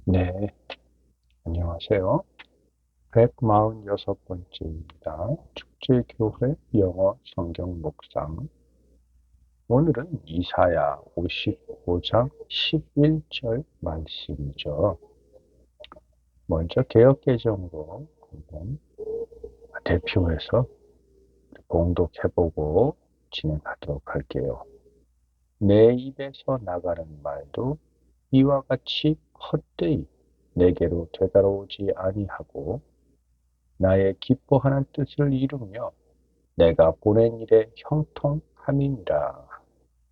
네, 안녕하세요. 146번째입니다. 축제교회 영어 성경 묵상. 오늘은 이사야 55장 11절 말씀이죠. 먼저 개역개정으로 한번 대표해서 봉독해보고 진행하도록 할게요. 내 입에서 나가는 말도 이와 같이 헛되이 내게로 되돌아오지 아니하고 나의 기뻐하는 뜻을 이루며 내가 보낸 일에 형통함이니라.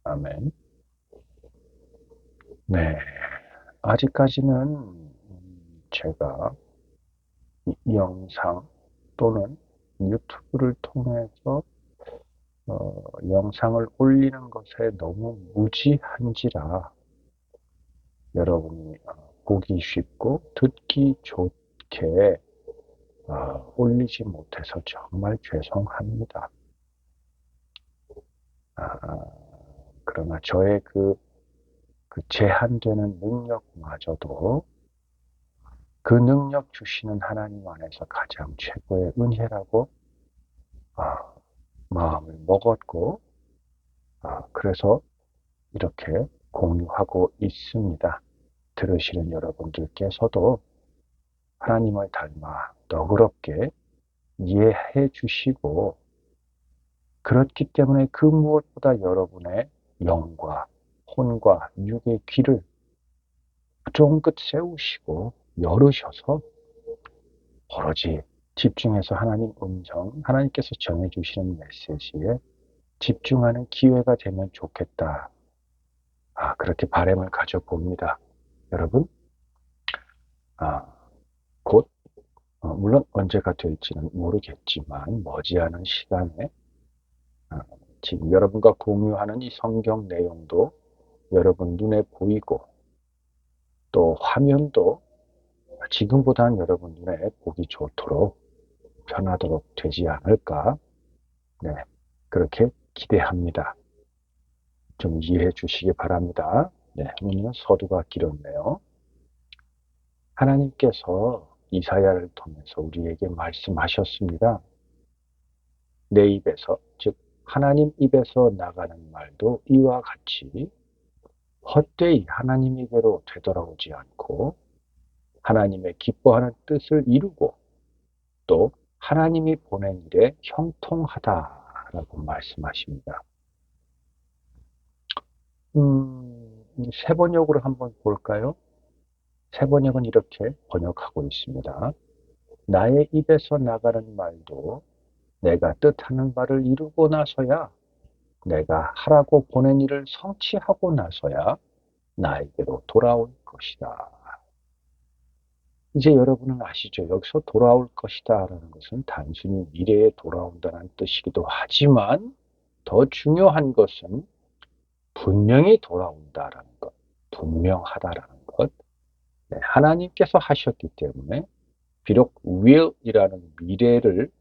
아멘. 네, 아직까지는 제가 이 영상 또는 유튜브를 통해서 영상을 올리는 것에 너무 무지한지라 여러분이 보기 쉽고 듣기 좋게 올리지 못해서 정말 죄송합니다. 그러나 저의 그 제한되는 능력마저도 그 능력 주시는 하나님 안에서 가장 최고의 은혜라고 마음을 먹었고 그래서 이렇게 공유하고 있습니다. 들으시는 여러분들께서도 하나님을 닮아 너그럽게 이해해 주시고 그렇기 때문에 그 무엇보다 여러분의 영과 혼과 육의 귀를 쫑긋 세우시고 열으셔서 오로지 집중해서 하나님 음성, 하나님께서 전해주시는 메시지에 집중하는 기회가 되면 좋겠다. 그렇게 바람을 가져봅니다. 여러분, 아, 곧, 물론 언제가 될지는 모르겠지만, 머지않은 시간에, 지금 여러분과 공유하는 이 성경 내용도 여러분 눈에 보이고, 또 화면도 지금보다는 여러분 눈에 보기 좋도록 편하도록 되지 않을까, 네, 그렇게 기대합니다. 좀 이해해 주시기 바랍니다. 네, 오늘은 서두가 길었네요. 하나님께서 이사야를 통해서 우리에게 말씀하셨습니다. 내 입에서, 즉 하나님 입에서 나가는 말도 이와 같이 헛되이 하나님에게로 되돌아오지 않고 하나님의 기뻐하는 뜻을 이루고 또 하나님이 보낸 일에 형통하다라고 말씀하십니다. 세 번역으로 한번 볼까요? 세 번역은 이렇게 번역하고 있습니다. 나의 입에서 나가는 말도 내가 뜻하는 바를 이루고 나서야 내가 하라고 보낸 일을 성취하고 나서야 나에게로 돌아올 것이다. 이제 여러분은 아시죠? 여기서 돌아올 것이다 라는 것은 단순히 미래에 돌아온다는 뜻이기도 하지만 더 중요한 것은 분명히 돌아온다라는 것, 분명하다라는 것. 네, 하나님께서 하셨기 때문에 비록 will이라는 미래를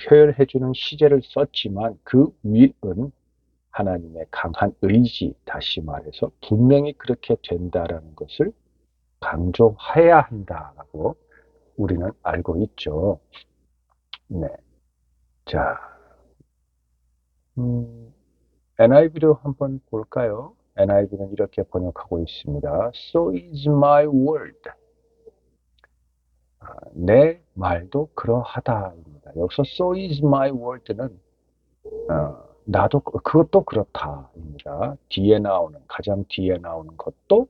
표현해주는 시제를 썼지만 그 will은 하나님의 강한 의지, 다시 말해서 분명히 그렇게 된다라는 것을 강조해야 한다라고 우리는 알고 있죠. 네. 자, NIV로 한번 볼까요? NIV는 이렇게 번역하고 있습니다. So is my word. 내 말도 그러하다입니다. 여기서 so is my word는 나도 그것도 그렇다입니다. 뒤에 나오는 가장 뒤에 나오는 것도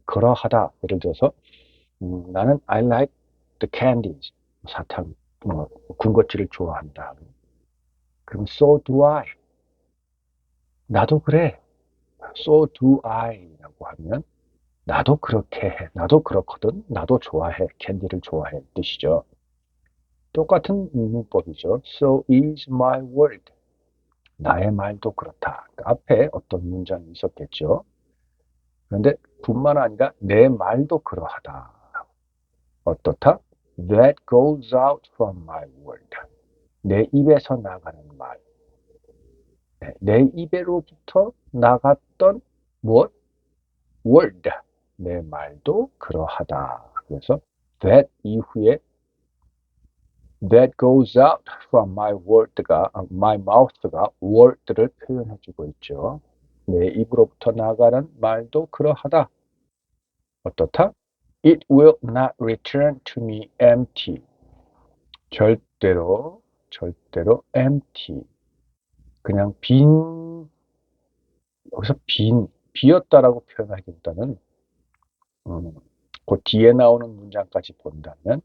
그러하다. 예를 들어서 나는 I like the candies. 사탕, 군것질을 좋아한다. 그럼 so do I. 나도 그래. So do I라고 하면 나도 그렇게 해. 나도 그렇거든. 나도 좋아해. 캔디를 좋아해. 뜻이죠. 똑같은 문법이죠. So is my word. 나의 말도 그렇다. 그 앞에 어떤 문장이 있었겠죠. 그런데 뿐만 아니라 내 말도 그러하다. 어떻다? That goes out from my word. 내 입에서 나가는 말. 내 입에로부터 나갔던 무엇? word. 내 말도 그러하다. 그래서 that 이후에 that goes out from my mouth가 word를 표현해주고 있죠. 내 입으로부터 나가는 말도 그러하다. 어떻다? It will not return to me empty. 절대로 empty. 그냥 여기서 비었다라고 표현하기보다는 그 뒤에 나오는 문장까지 본다면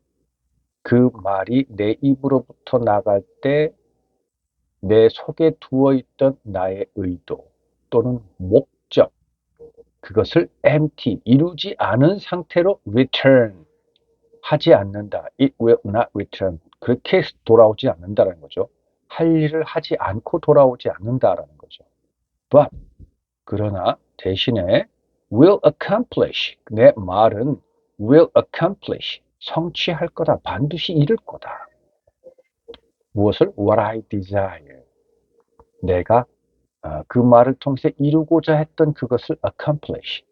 그 말이 내 입으로부터 나갈 때 내 속에 두어있던 나의 의도 또는 목적, 그것을 empty, 이루지 않은 상태로 return 하지 않는다. It will not return. 그렇게 돌아오지 않는다는 거죠. 할 일을 하지 않고 돌아오지 않는다라는 거죠. But 그러나 대신에 will accomplish, 내 말은 will accomplish, 성취할 거다, 반드시 이룰 거다. 무엇을? What I desire. 내가 그 말을 통해서 이루고자 했던 그것을 accomplish,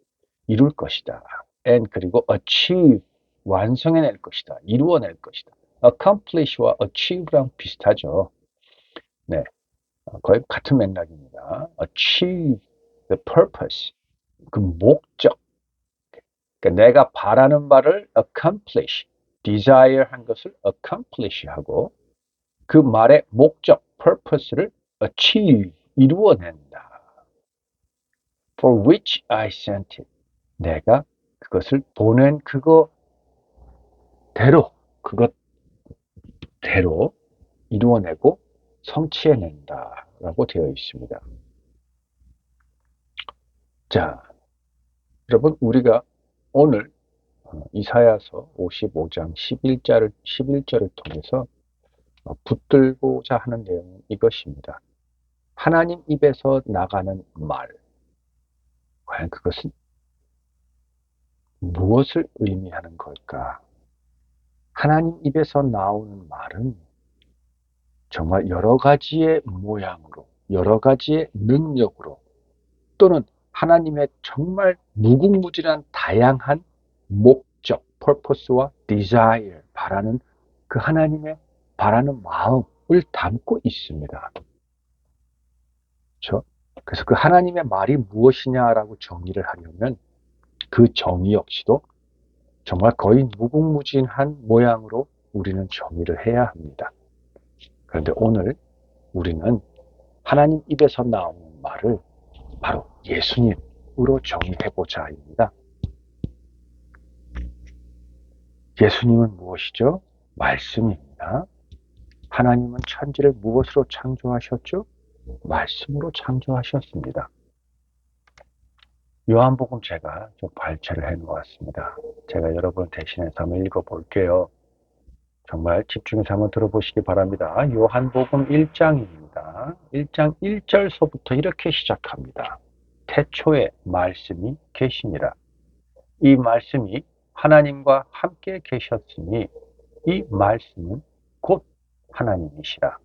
이룰 것이다. and 그리고 achieve, 완성해낼 것이다. 이루어낼 것이다. accomplish와 achieve랑 비슷하죠. 네, 거의 같은 맥락입니다. achieve the purpose, 그 목적. 그러니까 내가 바라는 바를 accomplish, desire 한 것을 accomplish 하고 그 말의 목적, purpose를 achieve, 이루어낸다. For which I sent it. 내가 그것을 보낸 그것대로 이루어내고 성취해낸다 라고 되어 있습니다. 자, 여러분, 우리가 오늘 이사야서 55장 11절을 통해서 붙들고자 하는 내용은 이것입니다. 하나님 입에서 나가는 말, 과연 그것은 무엇을 의미하는 걸까? 하나님 입에서 나오는 말은 정말 여러 가지의 모양으로, 여러 가지의 능력으로, 또는 하나님의 정말 무궁무진한 다양한 목적, purpose와 desire, 바라는 그 하나님의 바라는 마음을 담고 있습니다. 그렇죠? 그래서 그 하나님의 말이 무엇이냐라고 정의를 하려면 그 정의 역시도 정말 거의 무궁무진한 모양으로 우리는 정의를 해야 합니다. 그런데 오늘 우리는 하나님 입에서 나오는 말을 바로 예수님으로 정의해보자 합니다. 예수님은 무엇이죠? 말씀입니다. 하나님은 천지를 무엇으로 창조하셨죠? 말씀으로 창조하셨습니다. 요한복음 제가 좀 발췌를 해놓았습니다. 제가 여러분 대신해서 한번 읽어볼게요. 정말 집중해서 한번 들어보시기 바랍니다. 요한복음 1장입니다. 1장 1절서부터 이렇게 시작합니다. 태초에 말씀이 계시니라. 이 말씀이 하나님과 함께 계셨으니 이 말씀은 곧 하나님이시라.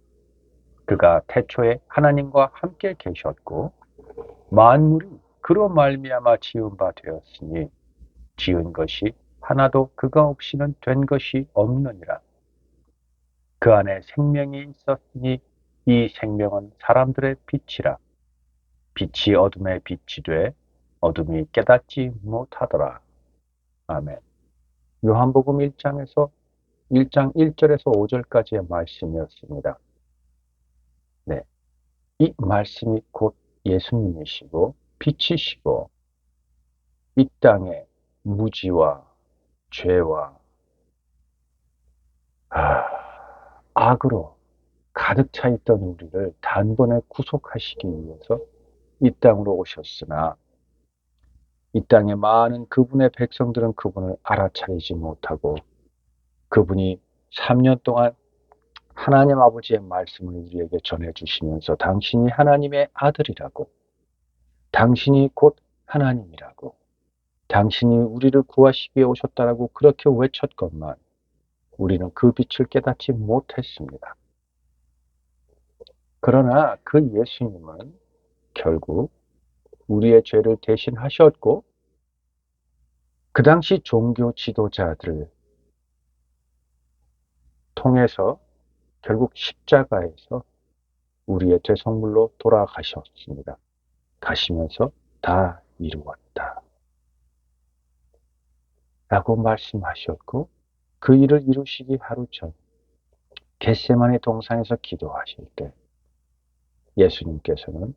그가 태초에 하나님과 함께 계셨고 만물이 그로 말미암아 지은 바 되었으니 지은 것이 하나도 그가 없이는 된 것이 없느니라. 그 안에 생명이 있었으니 이 생명은 사람들의 빛이라. 빛이 어둠에 빛이 돼 어둠이 깨닫지 못하더라. 아멘. 요한복음 1장 1절에서 5절까지의 말씀이었습니다. 네, 이 말씀이 곧 예수님이시고 빛이시고 이 땅에 무지와 죄와 악으로 가득 차 있던 우리를 단번에 구속하시기 위해서 이 땅으로 오셨으나 이 땅의 많은 그분의 백성들은 그분을 알아차리지 못하고 그분이 3년 동안 하나님 아버지의 말씀을 우리에게 전해주시면서 당신이 하나님의 아들이라고, 당신이 곧 하나님이라고, 당신이 우리를 구하시기 위해 오셨다라고 그렇게 외쳤건만 우리는 그 빛을 깨닫지 못했습니다. 그러나 그 예수님은 결국 우리의 죄를 대신하셨고 그 당시 종교 지도자들을 통해서 결국 십자가에서 우리의 죄성물로 돌아가셨습니다. 가시면서 다 이루었다 라고 말씀하셨고, 그 일을 이루시기 하루 전 겟세마네 동산에서 기도하실 때 예수님께서는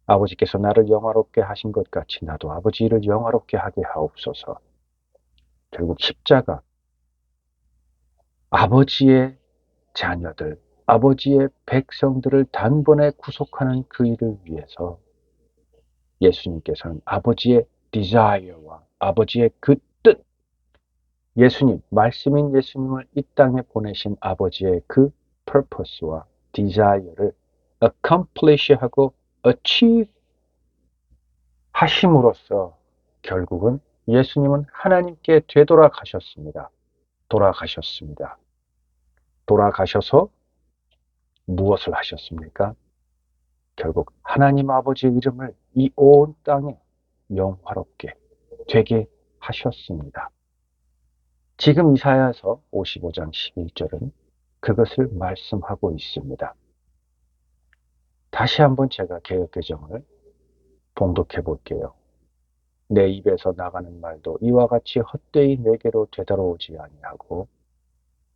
아버지께서 나를 영화롭게 하신 것 같이 나도 아버지 일을 영화롭게 하게 하옵소서. 결국 십자가, 아버지의 자녀들, 아버지의 백성들을 단번에 구속하는 그 일을 위해서 예수님께서는 아버지의 desire와 아버지의 그 뜻, 예수님, 말씀인 예수님을 이 땅에 보내신 아버지의 그 purpose와 desire를 accomplish하고 achieve 하심으로써 결국은 예수님은 하나님께 되돌아가셨습니다. 돌아가셨습니다. 돌아가셔서 무엇을 하셨습니까? 결국 하나님 아버지의 이름을 이 온 땅에 영화롭게 되게 하셨습니다. 지금 이사야서 55장 11절은 그것을 말씀하고 있습니다. 다시 한번 제가 개역개정을 봉독해 볼게요. 내 입에서 나가는 말도 이와 같이 헛되이 내게로 되돌아오지 아니하고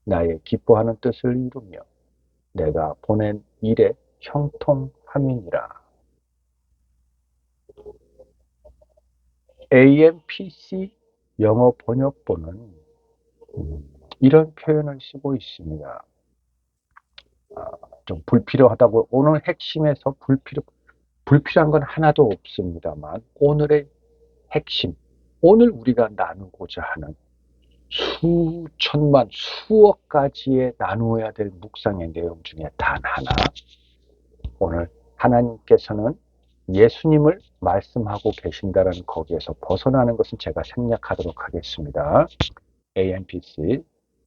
나의 기뻐하는 뜻을 이루며 내가 보낸 일에 형통함이니라. AMPC 영어 번역본은 이런 표현을 쓰고 있습니다. 좀 불필요하다고, 오늘 핵심에서 불필요한 건 하나도 없습니다만 오늘의 핵심, 오늘 우리가 나누고자 하는 수천만, 수억 가지의 나누어야 될 묵상의 내용 중에 단 하나, 오늘 하나님께서는 예수님을 말씀하고 계신다는 거기에서 벗어나는 것은 제가 생략하도록 하겠습니다. AMPC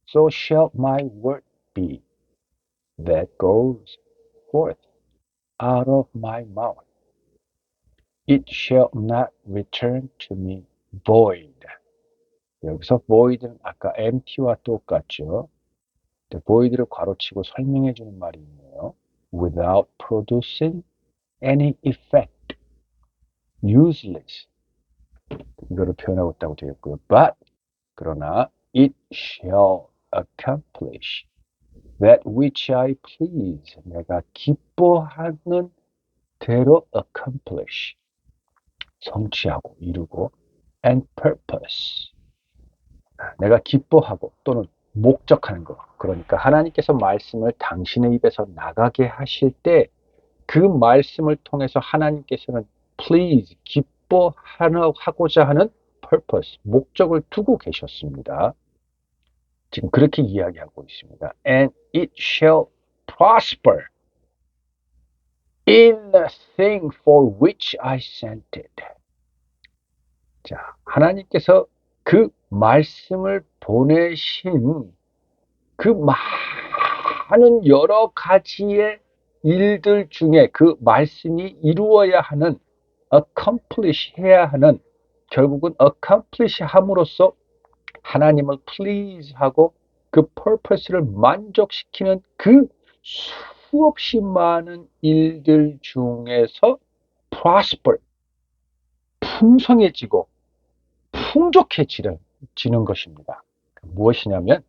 So shall my word be that goes forth out of my mouth. It shall not return to me void. 여기서 void는 아까 empty와 똑같죠. void를 괄호치고 설명해 주는 말이 있네요. Without producing any effect. Useless. 이거를 표현하고 있다고 되어 있고요. But 그러나 it shall accomplish that which I please. 내가 기뻐하는 대로 accomplish. 성취하고 이루고 and purpose. 내가 기뻐하고 또는 목적하는 것. 그러니까 하나님께서 말씀을 당신의 입에서 나가게 하실 때 그 말씀을 통해서 하나님께서는 please, 기뻐하고자 하는 purpose, 목적을 두고 계셨습니다. 지금 그렇게 이야기하고 있습니다. And it shall prosper in the thing for which I sent it. 자, 하나님께서 그 말씀을 보내신 그 많은 여러 가지의 일들 중에 그 말씀이 이루어야 하는, accomplish 해야 하는, 결국은 accomplish 함으로써 하나님을 please 하고 그 purpose를 만족시키는 그 수없이 많은 일들 중에서 prosper, 풍성해지고 풍족해지는 것입니다. 무엇이냐면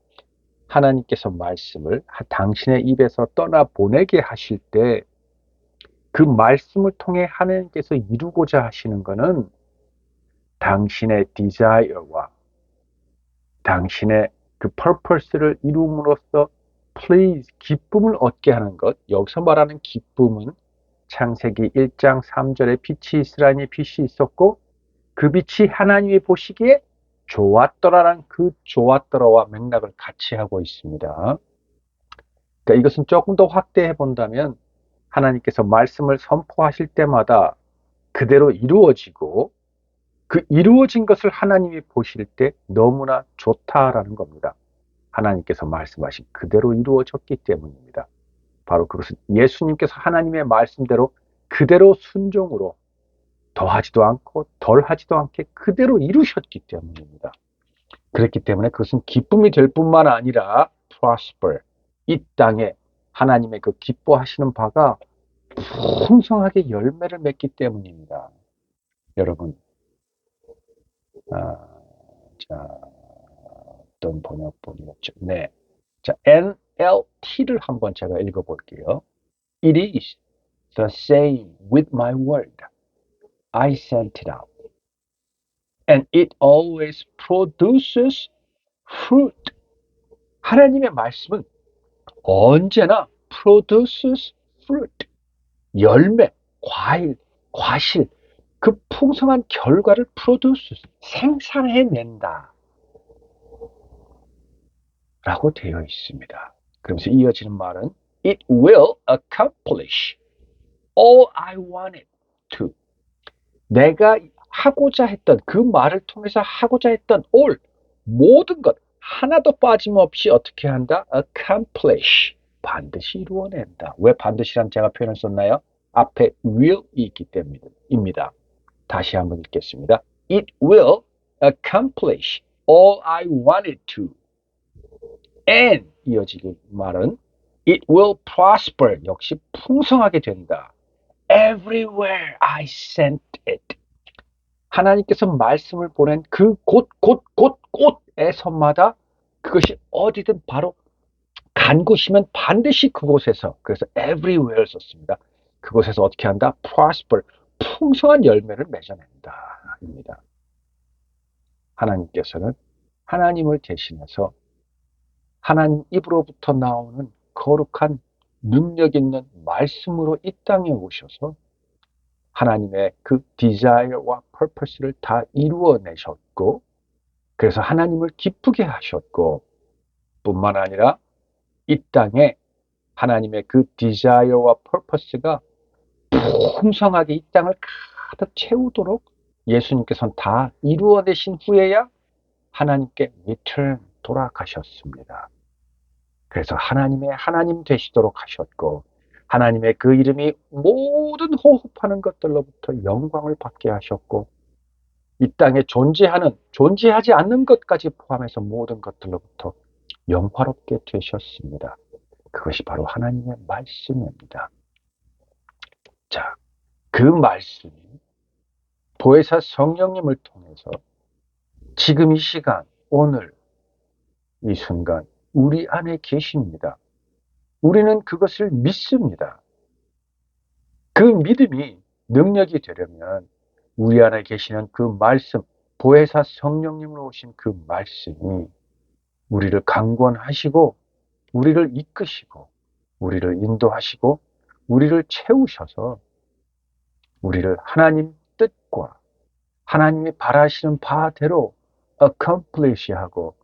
하나님께서 말씀을 당신의 입에서 떠나보내게 하실 때 그 말씀을 통해 하나님께서 이루고자 하시는 것은 당신의 desire와 당신의 그 purpose를 이룸으로써 please, 기쁨을 얻게 하는 것. 여기서 말하는 기쁨은 창세기 1장 3절에 빛이 있으라니 빛이 있었고 그 빛이 하나님이 보시기에 좋았더라라는 그 좋았더라와 맥락을 같이 하고 있습니다. 그러니까 이것은 조금 더 확대해 본다면 하나님께서 말씀을 선포하실 때마다 그대로 이루어지고 그 이루어진 것을 하나님이 보실 때 너무나 좋다라는 겁니다. 하나님께서 말씀하신 그대로 이루어졌기 때문입니다. 바로 그것은 예수님께서 하나님의 말씀대로 그대로 순종으로 더하지도 않고 덜하지도 않게 그대로 이루셨기 때문입니다. 그렇기 때문에 그것은 기쁨이 될 뿐만 아니라 prosper, 이 땅에 하나님의 그 기뻐하시는 바가 풍성하게 열매를 맺기 때문입니다. 여러분, 아, 자, 어떤 번역본이었죠? 네. 자, NLT를 한번 제가 읽어볼게요. It is the same with my word. I sent it out. And it always produces fruit. 하나님의 말씀은 언제나 produces fruit. 열매, 과일, 과실, 그 풍성한 결과를 produce, 생산해낸다. 라고 되어 있습니다. 그러면서 이어지는 말은 It will accomplish all I wanted to. 내가 하고자 했던 그 말을 통해서 하고자 했던 all, 모든 것 하나도 빠짐없이 어떻게 한다? accomplish, 반드시 이루어낸다. 왜 반드시란 제가 표현을 썼나요? 앞에 will이 있기 때문입니다. 다시 한번 읽겠습니다. It will accomplish all I wanted to. And 이어지는 말은 It will prosper, 역시 풍성하게 된다. Everywhere I sent it. 하나님께서 말씀을 보낸 그 곳에서마다 그것이 어디든 바로 간 곳이면 반드시 그곳에서, 그래서 everywhere 썼습니다. 그곳에서 어떻게 한다? prosper, 풍성한 열매를 맺어낸다. 입니다. 하나님께서는 하나님을 대신해서 하나님 입으로부터 나오는 거룩한 능력 있는 말씀으로 이 땅에 오셔서 하나님의 그 디자이어와 퍼포스를 다 이루어내셨고, 그래서 하나님을 기쁘게 하셨고, 뿐만 아니라 이 땅에 하나님의 그 디자이어와 퍼포스가 풍성하게 이 땅을 가득 채우도록 예수님께서는 다 이루어내신 후에야 하나님께 return, 돌아가셨습니다. 그래서 하나님의 하나님 되시도록 하셨고, 하나님의 그 이름이 모든 호흡하는 것들로부터 영광을 받게 하셨고, 이 땅에 존재하지 않는 것까지 포함해서 모든 것들로부터 영화롭게 되셨습니다. 그것이 바로 하나님의 말씀입니다. 자, 그 말씀이 보혜사 성령님을 통해서 지금 이 시간, 오늘 이 순간 우리 안에 계십니다. 우리는 그것을 믿습니다. 그 믿음이 능력이 되려면 우리 안에 계시는 그 말씀, 보혜사 성령님으로 오신 그 말씀이 우리를 강권하시고, 우리를 이끄시고, 우리를 인도하시고, 우리를 채우셔서 우리를 하나님 뜻과 하나님이 바라시는 바대로 accomplish하고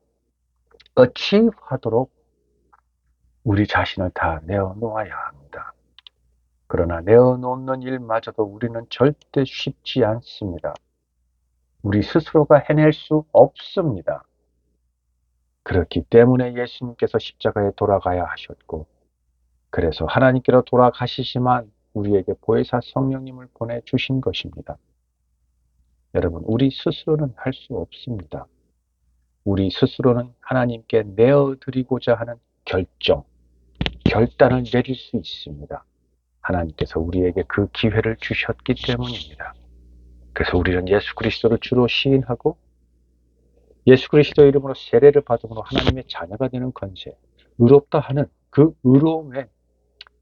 achieve 하도록 우리 자신을 다 내어놓아야 합니다. 그러나 내어놓는 일마저도 우리는 절대 쉽지 않습니다. 우리 스스로가 해낼 수 없습니다. 그렇기 때문에 예수님께서 십자가에 돌아가야 하셨고, 그래서 하나님께로 돌아가시지만 우리에게 보혜사 성령님을 보내주신 것입니다. 여러분, 우리 스스로는 할 수 없습니다. 우리 스스로는 하나님께 내어드리고자 하는 결단을 내릴 수 있습니다. 하나님께서 우리에게 그 기회를 주셨기 때문입니다. 그래서 우리는 예수 그리스도를 주로 시인하고 예수 그리스도 이름으로 세례를 받음으로 하나님의 자녀가 되는 권세, 의롭다 하는 그 의로움에,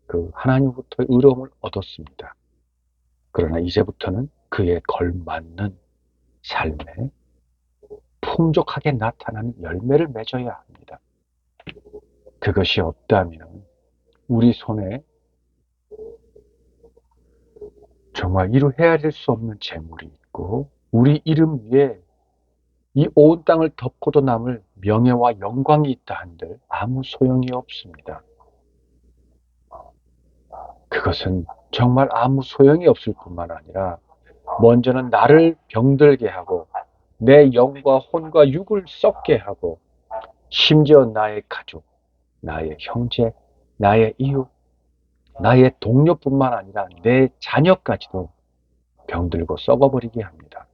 그 하나님부터의 의로움을 얻었습니다. 그러나 이제부터는 그에 걸맞는 삶에 풍족하게 나타나는 열매를 맺어야 합니다. 그것이 없다면 우리 손에 정말 이루 헤아릴 수 없는 재물이 있고, 우리 이름 위에 이 온 땅을 덮고도 남을 명예와 영광이 있다 한들 아무 소용이 없습니다. 그것은 정말 아무 소용이 없을 뿐만 아니라 먼저는 나를 병들게 하고 내 영과 혼과 육을 썩게 하고, 심지어 나의 가족, 나의 형제, 나의 이웃, 나의 동료뿐만 아니라 내 자녀까지도 병들고 썩어버리게 합니다.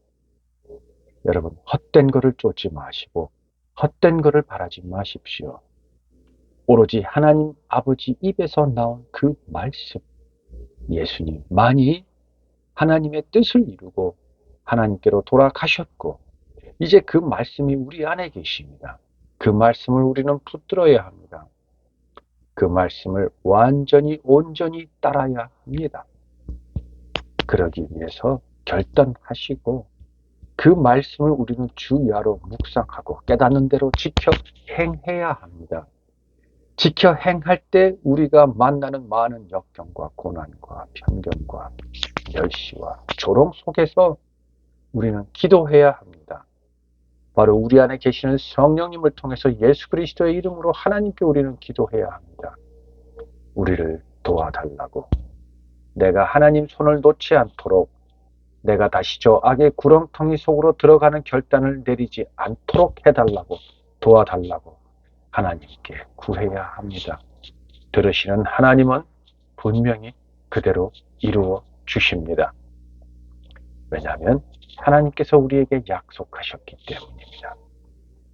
여러분, 헛된 것을 쫓지 마시고 헛된 것을 바라지 마십시오. 오로지 하나님 아버지 입에서 나온 그 말씀, 예수님만이 하나님의 뜻을 이루고 하나님께로 돌아가셨고 이제 그 말씀이 우리 안에 계십니다. 그 말씀을 우리는 붙들어야 합니다. 그 말씀을 완전히 온전히 따라야 합니다. 그러기 위해서 결단하시고 그 말씀을 우리는 주야로 묵상하고 깨닫는 대로 지켜 행해야 합니다. 지켜 행할 때 우리가 만나는 많은 역경과 고난과 편견과 멸시와 조롱 속에서 우리는 기도해야 합니다. 바로 우리 안에 계시는 성령님을 통해서 예수 그리스도의 이름으로 하나님께 우리는 기도해야 합니다. 우리를 도와달라고, 내가 하나님 손을 놓지 않도록, 내가 다시 저 악의 구렁텅이 속으로 들어가는 결단을 내리지 않도록 해달라고, 도와달라고 하나님께 구해야 합니다. 들으시는 하나님은 분명히 그대로 이루어 주십니다. 왜냐하면 하나님께서 우리에게 약속하셨기 때문입니다.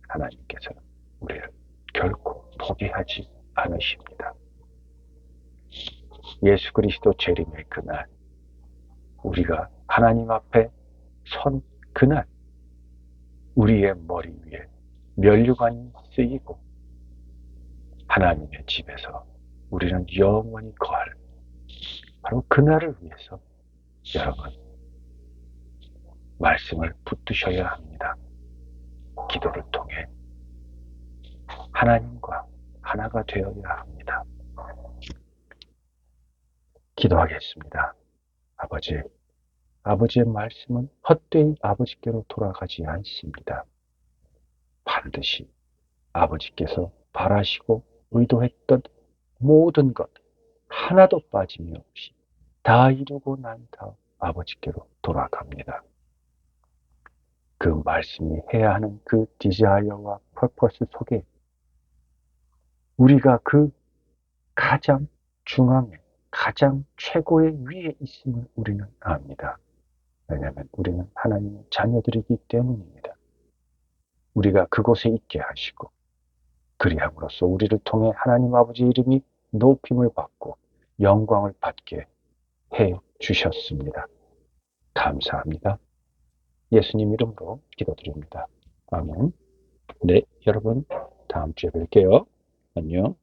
하나님께서는 우리를 결코 포기하지 않으십니다. 예수 그리스도 재림의 그날, 우리가 하나님 앞에 선 그날, 우리의 머리 위에 면류관이 쓰이고 하나님의 집에서 우리는 영원히 거할 바로 그날을 위해서 여러분 말씀을 붙드셔야 합니다. 기도를 통해 하나님과 하나가 되어야 합니다. 기도하겠습니다. 아버지, 아버지의 말씀은 헛되이 아버지께로 돌아가지 않습니다. 반드시 아버지께서 바라시고 의도했던 모든 것 하나도 빠짐이 없이 다 이루고 난 다음 아버지께로 돌아갑니다. 그 말씀이 해야 하는 그 디자이어와 퍼포스 속에 우리가 그 가장 중앙에 가장 최고의 위에 있음을 우리는 압니다. 왜냐하면 우리는 하나님의 자녀들이기 때문입니다. 우리가 그곳에 있게 하시고 그리함으로써 우리를 통해 하나님 아버지 이름이 높임을 받고 영광을 받게 해 주셨습니다. 감사합니다. 예수님 이름으로 기도드립니다. 아멘. 네, 여러분 다음 주에 뵐게요. 안녕.